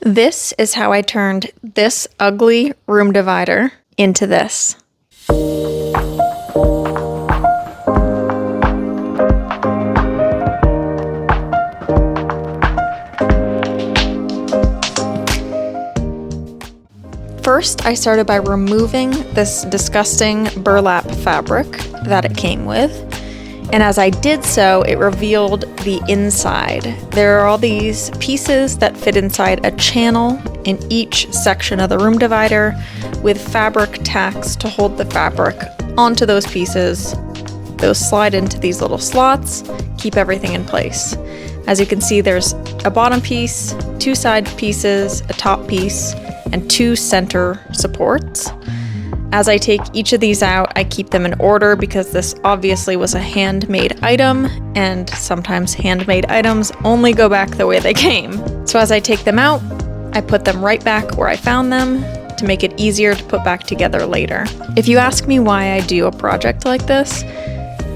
This is how I turned this ugly room divider into this. First, I started by removing this disgusting burlap fabric that it came with. And as I did so, it revealed the inside. There are all these pieces that fit inside a channel in each section of the room divider with fabric tacks to hold the fabric onto those pieces. Those slide into these little slots, keep everything in place. As you can see, there's a bottom piece, 2 side pieces, a top piece, and 2 center supports. As I take each of these out, I keep them in order because this obviously was a handmade item, and sometimes handmade items only go back the way they came. So as I take them out, I put them right back where I found them to make it easier to put back together later. If you ask me why I do a project like this,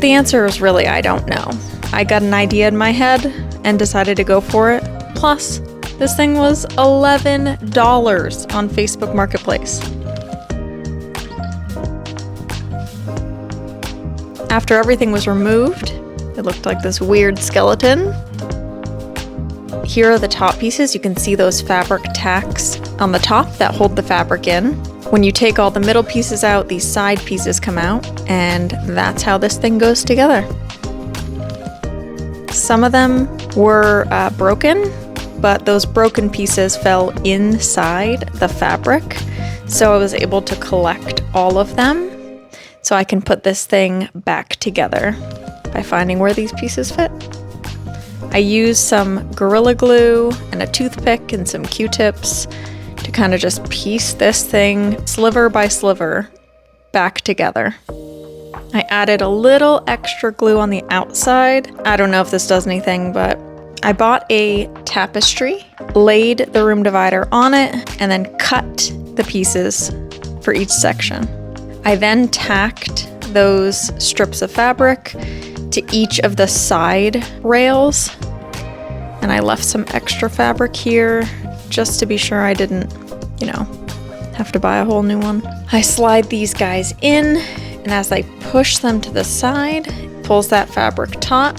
the answer is really I don't know. I got an idea in my head and decided to go for it. Plus, this thing was $11 on Facebook Marketplace. After everything was removed, it looked like this weird skeleton. Here are the top pieces. You can see those fabric tacks on the top that hold the fabric in. When you take all the middle pieces out, these side pieces come out, and that's how this thing goes together. Some of them were broken, but those broken pieces fell inside the fabric, so I was able to collect all of them so I can put this thing back together by finding where these pieces fit. I used some Gorilla Glue and a toothpick and some Q-tips to kind of just piece this thing sliver by sliver back together. I added a little extra glue on the outside. I don't know if this does anything, but I bought a Tapestry, laid the room divider on it, and then cut the pieces for each section. I then tacked those strips of fabric to each of the side rails, and I left some extra fabric here just to be sure I didn't, have to buy a whole new one. I slide these guys in, and as I push them to the side, it pulls that fabric taut.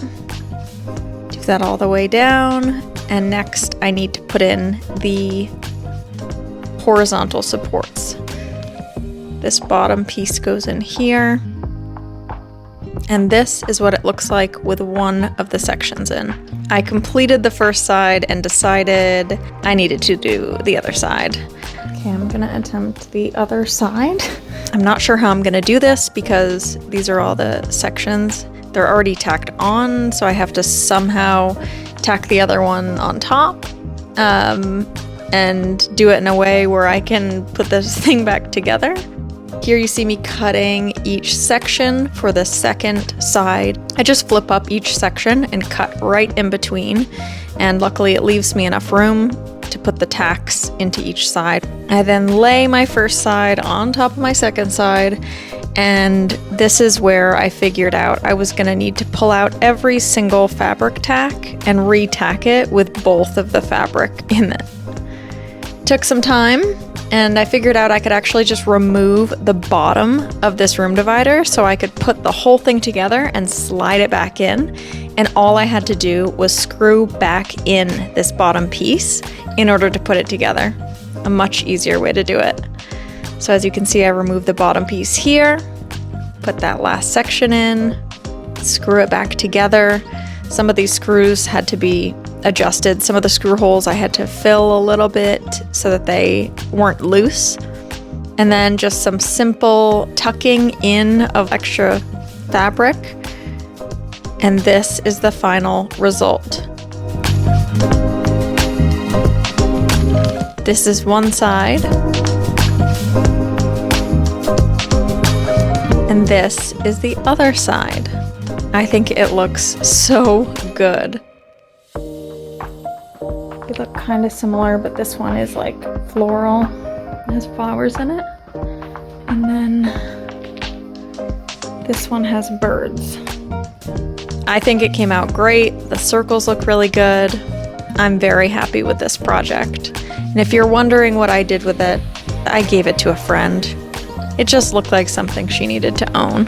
Do that all the way down, and next I need to put in the horizontal supports. This bottom piece goes in here, and this is what it looks like with one of the sections in. I completed the first side and decided I needed to do the other side. Okay, I'm gonna attempt the other side. I'm not sure how I'm gonna do this because these are all the sections. They're already tacked on, so I have to somehow tack the other one on top and do it in a way where I can put this thing back together. Here you see me cutting each section for the second side. I just flip up each section and cut right in between, and luckily it leaves me enough room to put the tacks into each side. I then lay my first side on top of my second side, and this is where I figured out I was gonna need to pull out every single fabric tack and re-tack it with both of the fabric in it. Took some time, and I figured out I could actually just remove the bottom of this room divider so I could put the whole thing together and slide it back in. And all I had to do was screw back in this bottom piece in order to put it together. A much easier way to do it. So as you can see, I removed the bottom piece here, put that last section in, screw it back together. Some of these screws had to be adjusted. Some of the screw holes I had to fill a little bit so that they weren't loose. And then just some simple tucking in of extra fabric. And this is the final result. This is one side. And this is the other side. I think it looks so good. They look kind of similar, but this one is like floral. It has flowers in it. And then this one has birds. I think it came out great. The circles look really good. I'm very happy with this project. And if you're wondering what I did with it, I gave it to a friend. It just looked like something she needed to own.